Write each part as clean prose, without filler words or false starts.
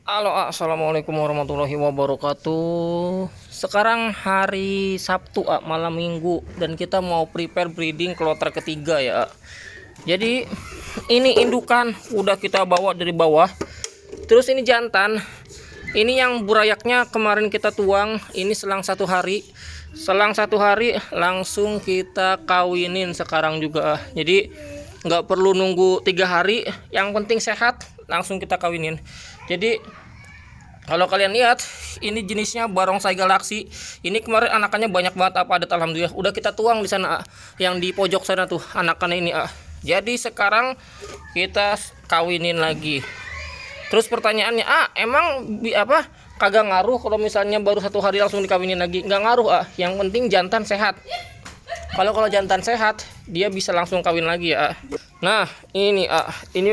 Halo, assalamualaikum warahmatullahi wabarakatuh. Sekarang hari Sabtu, malam Minggu, dan kita mau prepare breeding kloter ketiga ya. Jadi ini indukan udah kita bawa dari bawah. Terus ini jantan. Ini yang burayaknya kemarin kita tuang. Ini selang 1 hari. Selang 1 hari langsung kita kawinin sekarang juga. Jadi nggak perlu nunggu 3 hari. Yang penting sehat, langsung kita kawinin. Jadi kalau kalian lihat, ini jenisnya barongsai galaksi. Ini kemarin anakannya banyak banget, padat alhamdulillah. Udah kita tuang di sana, yang di pojok sana tuh anakannya ini. Jadi sekarang kita kawinin lagi. Terus pertanyaannya, emang kagak ngaruh kalau misalnya baru 1 hari langsung dikawinin lagi? Nggak ngaruh, Yang penting jantan sehat. Kalau jantan sehat, dia bisa langsung kawin lagi ya. Nah, ini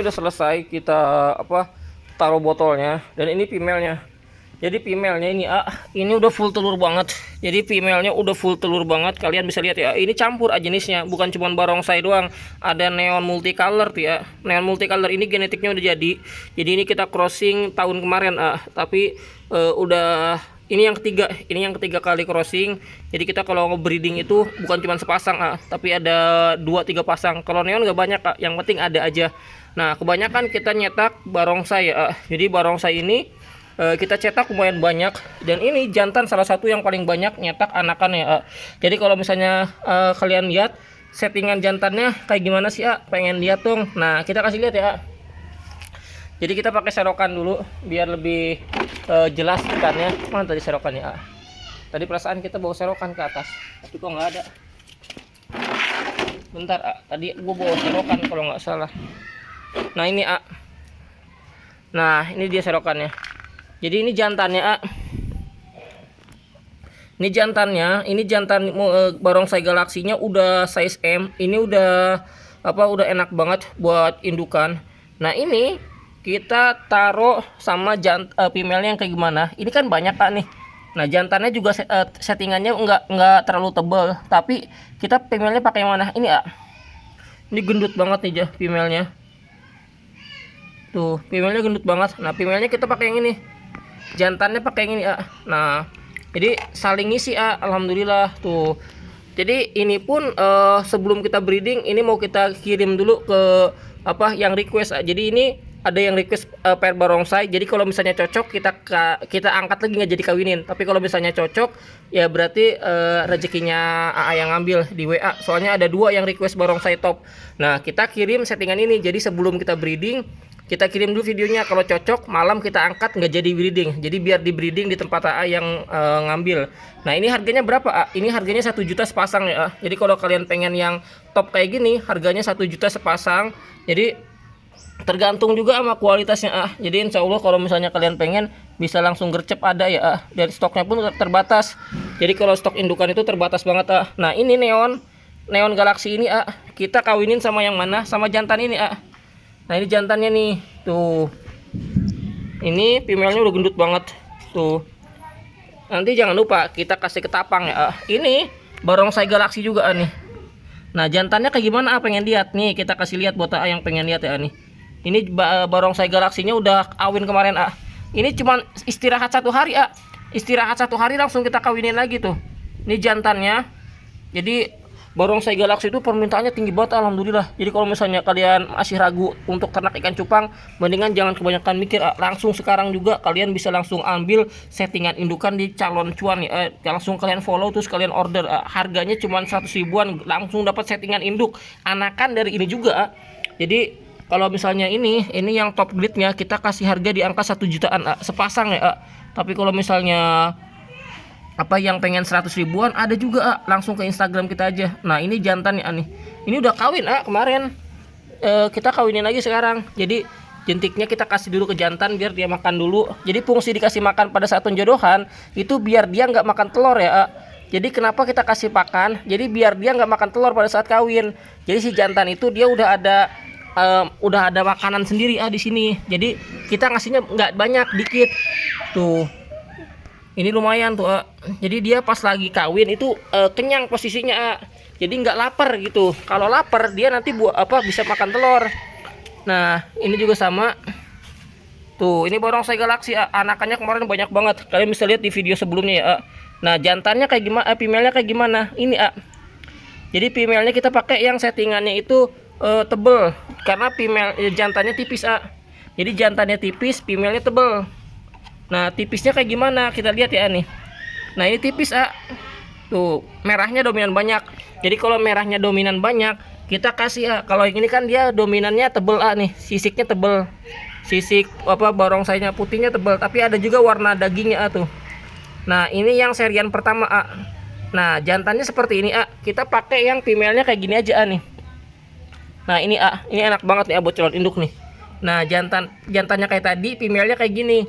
udah selesai kita taruh botolnya, dan ini female-nya. Jadi female-nya ini udah full telur banget. Jadi female-nya udah full telur banget. Kalian bisa lihat ya, ini campur jenisnya, bukan cuma barongsai doang. Ada neon multicolor tuh ya. Neon multicolor ini genetiknya udah jadi. Jadi ini kita crossing tahun kemarin tapi udah ini yang ketiga kali crossing. Jadi kita kalau breeding itu bukan cuma sepasang tapi ada 2-3 pasang. Kalau neon nggak banyak yang penting ada aja. Nah, kebanyakan kita nyetak barongsai Jadi barongsai ini kita cetak lumayan banyak, dan ini jantan salah satu yang paling banyak nyetak anakannya Jadi kalau misalnya kalian lihat settingan jantannya kayak gimana sih pengen lihat dong. Nah, kita kasih lihat ya. Jadi kita pakai serokan dulu biar lebih jelas ikannya. Mana tadi serokannya Tadi perasaan kita bawa serokan ke atas, tapi kok nggak ada. Bentar tadi gua bawa serokan kalau nggak salah. Nah ini Nah ini dia serokannya. Jadi ini jantannya Ini jantan barongsai galaksinya udah size M. Ini udah udah enak banget buat indukan. Nah ini kita taruh sama female-nya yang kayak gimana. Ini kan banyak nih. Nah jantannya juga settingannya nggak terlalu tebal, tapi kita female-nya pakai yang mana ini Ini gendut banget nih female-nya. Tuh, female-nya gendut banget. Nah, female-nya kita pakai yang ini. Jantannya pakai yang ini, Nah, jadi saling ngisi, alhamdulillah tuh. Jadi ini pun sebelum kita breeding, ini mau kita kirim dulu ke yang request. Jadi ini ada yang request pair barongsai. Jadi kalau misalnya cocok kita angkat lagi, nggak jadi kawinin. Tapi kalau misalnya cocok ya berarti rezekinya yang ngambil di WA. Soalnya ada 2 yang request barongsai top. Nah, kita kirim settingan ini. Jadi sebelum kita breeding, kita kirim dulu videonya. Kalau cocok malam kita angkat, nggak jadi breeding. Jadi biar di breeding di tempat yang ngambil. Nah, ini harganya berapa Ini harganya 1 juta sepasang ya Jadi kalau kalian pengen yang top kayak gini, harganya 1 juta sepasang. Jadi tergantung juga sama kualitasnya Jadi insya Allah kalau misalnya kalian pengen, bisa langsung gercep ada ya Dan stoknya pun terbatas. Jadi kalau stok indukan itu terbatas banget Nah ini neon galaksi ini kita kawinin sama yang mana? Sama jantan ini Nah ini jantannya nih tuh. Ini female-nya udah gendut banget tuh. Nanti jangan lupa kita kasih ketapang ya Ini barongsai galaksi juga nih. Nah jantannya kayak gimana pengen lihat nih, kita kasih lihat buat yang pengen lihat ya nih. Ini barongsai galaksinya udah awin kemarin Ini cuman istirahat 1 hari Istirahat 1 hari langsung kita kawinin lagi tuh. Ini jantannya. Jadi barongsai galaksi itu permintaannya tinggi banget alhamdulillah. Jadi kalau misalnya kalian masih ragu untuk ternak ikan cupang, mendingan jangan kebanyakan mikir langsung sekarang juga kalian bisa langsung ambil settingan indukan di Calon Cuan ya. Langsung kalian follow terus kalian order. Harganya cuma 100 ribuan langsung dapat settingan induk anakan dari ini juga Jadi kalau misalnya ini yang top grade-nya kita kasih harga di angka 1 jutaan sepasang ya Tapi kalau misalnya yang pengen 100 ribuan ada juga langsung ke Instagram kita aja. Nah ini jantan nih Ini udah kawin kemarin. Kita kawinin lagi sekarang. Jadi jentiknya kita kasih dulu ke jantan biar dia makan dulu. Jadi fungsi dikasih makan pada saat penjodohan itu biar dia nggak makan telur ya Jadi kenapa kita kasih pakan? Jadi biar dia nggak makan telur pada saat kawin. Jadi si jantan itu dia udah ada makanan sendiri di sini. Jadi kita ngasihnya nggak banyak, dikit tuh. Ini lumayan tuh Jadi dia pas lagi kawin itu kenyang posisinya Jadi nggak lapar gitu. Kalau lapar dia nanti bisa makan telur. Nah ini juga sama Tuh, ini barongsai galaksi anakannya kemarin banyak banget. Kalian bisa lihat di video sebelumnya ya. Nah, jantannya kayak gimana? Female-nya kayak gimana? Ini Jadi female-nya kita pakai yang settingannya itu tebel karena female jantannya tipis Jadi jantannya tipis, female-nya tebel. Nah, tipisnya kayak gimana? Kita lihat ya nih. Nah, ini tipis Tuh, merahnya dominan banyak. Jadi kalau merahnya dominan banyak, kita kasih kalau ini kan dia dominannya tebel nih, sisiknya tebel. Sisik barongsainya putihnya tebal, tapi ada juga warna dagingnya tuh. Nah, ini yang serian pertama Nah, jantannya seperti ini kita pakai yang female-nya kayak gini aja nih. Nah, ini ini enak banget nih buat calon induk nih. Nah, jantannya kayak tadi, female-nya kayak gini.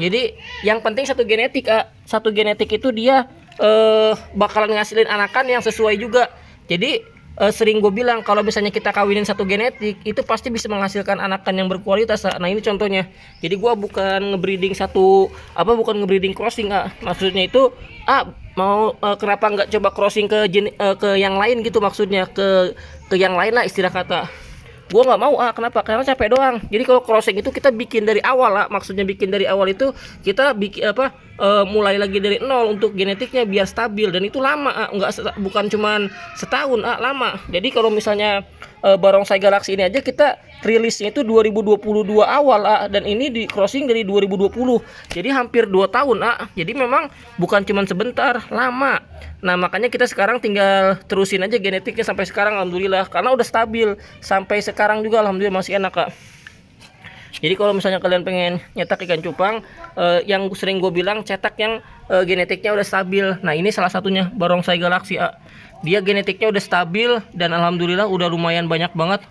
Jadi yang penting satu genetik satu genetik itu dia bakalan ngasilin anakan yang sesuai juga. Jadi sering gue bilang kalau misalnya kita kawinin satu genetik itu pasti bisa menghasilkan anakan yang berkualitas. Nah, ini contohnya. Jadi gue bukan ngebreeding bukan ngebreeding crossing maksudnya itu mau kenapa nggak coba crossing ke yang lain gitu, maksudnya ke yang lain lah istilah kata. Gue nggak mau kenapa? Karena capek doang. Jadi kalau crossing itu kita bikin dari awal maksudnya bikin dari awal itu kita bikin mulai lagi dari nol untuk genetiknya biar stabil, dan itu lama bukan cuman setahun lama. Jadi kalau misalnya barongsai galaksi ini aja kita rilisnya itu 2022 awal dan ini di crossing dari 2020. Jadi hampir 2 tahun Jadi memang bukan cuman sebentar, lama. Nah, makanya kita sekarang tinggal terusin aja genetiknya sampai sekarang alhamdulillah, karena udah stabil sampai sekarang juga alhamdulillah masih enak Jadi kalau misalnya kalian pengen nyetak ikan cupang, yang sering gue bilang cetak yang genetiknya udah stabil. Nah, ini salah satunya barongsai galaksi Dia genetiknya udah stabil dan alhamdulillah udah lumayan banyak banget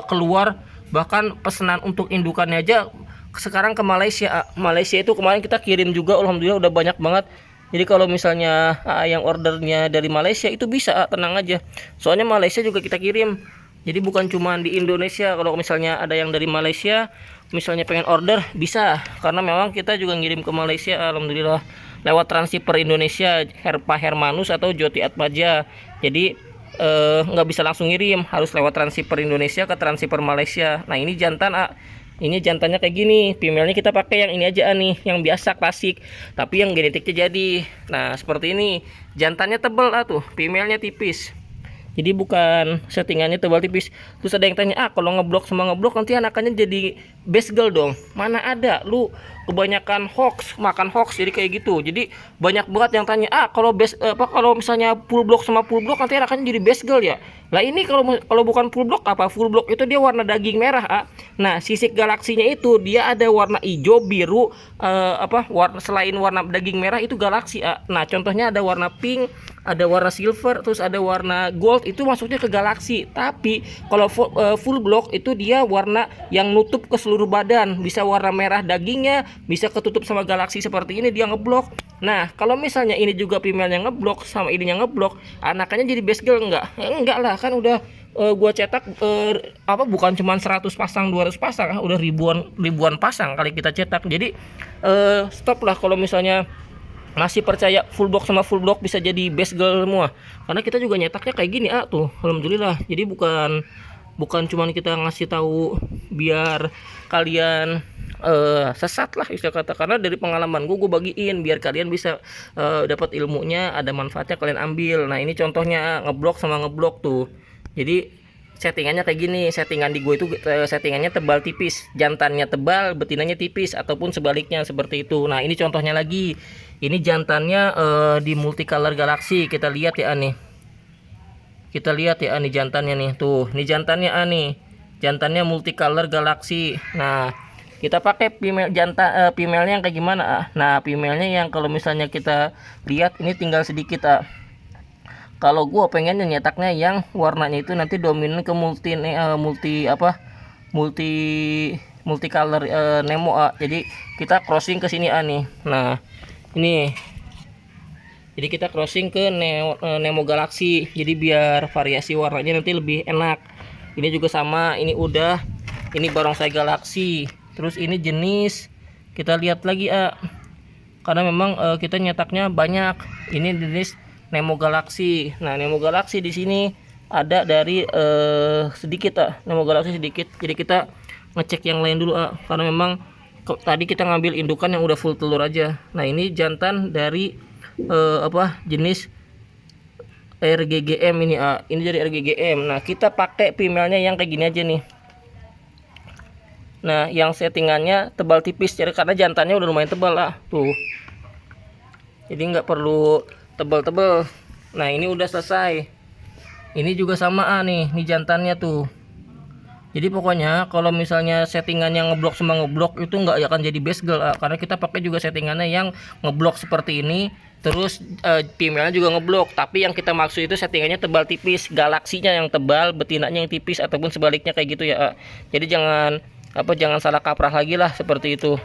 keluar. Bahkan pesanan untuk indukannya aja sekarang ke Malaysia. Malaysia itu kemarin kita kirim juga, alhamdulillah udah banyak banget. Jadi kalau misalnya yang ordernya dari Malaysia itu bisa tenang aja. Soalnya Malaysia juga kita kirim. Jadi bukan cuma di Indonesia. Kalau misalnya ada yang dari Malaysia misalnya pengen order bisa, karena memang kita juga ngirim ke Malaysia alhamdulillah lewat transshipper Indonesia, Herpa Hermanus atau Joti Atmaja. Jadi nggak bisa langsung ngirim, harus lewat transshipper Indonesia ke transshipper Malaysia. Nah, ini jantan ini jantannya kayak gini. Female-nya kita pakai yang ini aja nih, yang biasa klasik, tapi yang genetiknya jadi. Nah, seperti ini. Jantannya tebal tuh, female-nya tipis. Jadi bukan settingannya tebal tipis. Terus ada yang tanya, kalau ngeblok sama ngeblok nanti anakannya jadi basegel dong. Mana ada, lu kebanyakan makan hoax jadi kayak gitu. Jadi banyak banget yang tanya, kalau kalau misalnya full block sama full block nanti anakannya jadi basegel ya. Lah ini kalau bukan full block full block itu dia warna daging merah Nah, sisik galaksinya itu dia ada warna hijau, biru, selain warna daging merah itu galaksi Nah, contohnya ada warna pink, ada warna silver, terus ada warna gold, itu masuknya ke galaksi. Tapi kalau full block itu dia warna yang nutup ke seluruh badan, bisa warna merah dagingnya, bisa ketutup sama galaksi seperti ini, dia ngeblok. Nah, kalau misalnya ini juga female yang ngeblok sama ininya ngeblok, anakannya jadi basegel enggak lah, kan udah gua cetak bukan cuma 100 pasang 200 pasang udah ribuan pasang kali kita cetak. Jadi stop lah kalau misalnya masih percaya full block sama full block bisa jadi basegel semua, karena kita juga nyetaknya kayak gini tuh alhamdulillah. Jadi bukan cuma kita ngasih tahu biar kalian sesat lah istilah kata, karena dari pengalaman gue bagiin biar kalian bisa dapat ilmunya, ada manfaatnya kalian ambil. Nah, ini contohnya ngeblok sama ngeblok tuh. Jadi settingannya kayak gini. Settingan di gue itu settingannya tebal tipis, jantannya tebal, betinanya tipis, ataupun sebaliknya seperti itu. Nah, ini contohnya lagi. Ini jantannya di multicolor galaksi. Kita lihat ya nih. Kita lihat ya nih jantannya nih. Tuh, ini jantannya nih. Jantannya multicolor galaksi. Nah, kita pakai female-nya yang kayak gimana Nah, female-nya yang kalau misalnya kita lihat ini tinggal sedikit Kalau gua pengennya nyetaknya yang warnanya itu nanti dominan ke multicolor Nemo Jadi kita crossing ke sini nih. Nah, ini. Jadi kita crossing ke Nemo Galaxy. Jadi biar variasi warnanya nanti lebih enak. Ini juga sama, ini udah. Ini barongsai galaksi. Terus ini jenis, kita lihat lagi karena memang kita nyetaknya banyak. Ini jenis Nemo Galaxy. Nah, Nemo Galaxy di sini ada dari sedikit Nemo Galaxy sedikit. Jadi kita ngecek yang lain dulu karena memang tadi kita ngambil indukan yang udah full telur aja. Nah ini jantan dari jenis RGGM ini ini dari RGGM. Nah kita pakai female-nya yang kayak gini aja nih. Nah yang settingannya tebal tipis karena jantannya udah lumayan tebal tuh, jadi nggak perlu tebal-tebal. Nah ini udah selesai. Ini juga sama nih, ini jantannya tuh. Jadi pokoknya kalau misalnya settingannya ngeblok sama ngeblok itu nggak akan jadi best girl karena kita pakai juga settingannya yang ngeblok seperti ini. Terus female juga ngeblok, tapi yang kita maksud itu settingannya tebal tipis, galaksinya yang tebal, betinanya yang tipis, ataupun sebaliknya kayak gitu ya. Jadi jangan salah kaprah lagi lah seperti itu.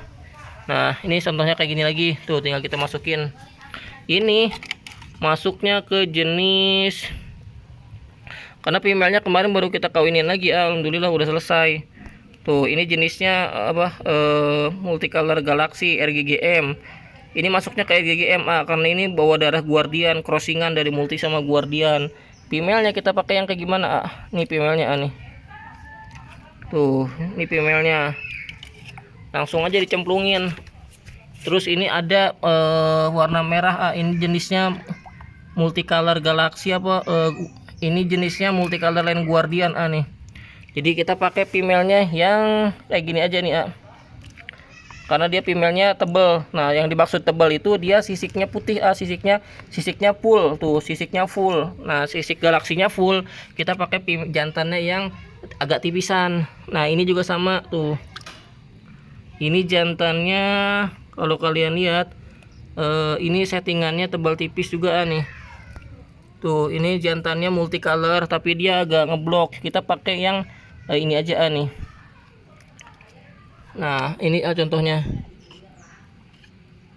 Nah ini contohnya kayak gini lagi tuh, tinggal kita masukin. Ini masuknya ke jenis, karena female-nya kemarin baru kita kawinin lagi, alhamdulillah udah selesai. Tuh ini jenisnya multicolor galaxy RGGM. Ini masuknya ke RGGM karena ini bawa darah guardian, crossingan dari multi sama guardian. Female-nya kita pakai yang kayak gimana Nih female-nya nih. Tuh, ini female-nya. Langsung aja dicemplungin. Terus ini ada warna merah ini jenisnya multicolor galaxy ini jenisnya multicolor line guardian nih. Jadi kita pakai female-nya yang kayak gini aja nih karena dia female-nya tebel. Nah yang dimaksud tebel itu dia sisiknya putih sisiknya full tuh, sisiknya full. Nah sisik galaksinya full, kita pakai jantannya yang agak tipisan. Nah ini juga sama tuh, ini jantannya kalau kalian lihat ini settingannya tebal tipis juga nih. Tuh ini jantannya multicolor tapi dia agak ngeblok, kita pakai yang ini aja nih. Nah ini contohnya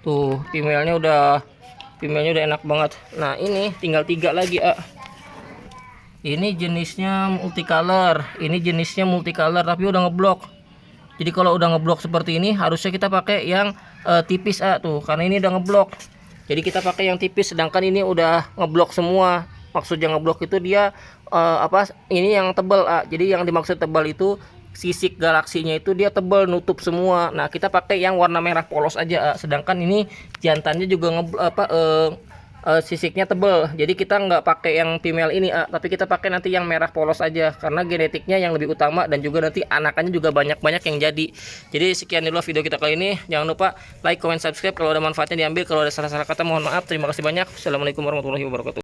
tuh, female-nya udah enak banget. Nah ini tinggal 3 lagi ini jenisnya multicolor, tapi udah ngeblok. Jadi kalau udah ngeblok seperti ini harusnya kita pakai yang tipis tuh, karena ini udah ngeblok. Jadi kita pakai yang tipis, sedangkan ini udah ngeblok semua. Maksudnya ngeblok itu dia ini yang tebal Jadi yang dimaksud tebal itu sisik galaksinya itu dia tebal, nutup semua. Nah kita pakai yang warna merah polos aja sedangkan ini jantannya juga sisiknya tebal. Jadi kita nggak pakai yang female ini tapi kita pakai nanti yang merah polos aja karena genetiknya yang lebih utama, dan juga nanti anakannya juga banyak yang jadi. Jadi sekian dulu video kita kali ini. Jangan lupa like, comment, subscribe. Kalau ada manfaatnya diambil, kalau ada salah-salah kata mohon maaf. Terima kasih banyak. Assalamualaikum warahmatullahi wabarakatuh.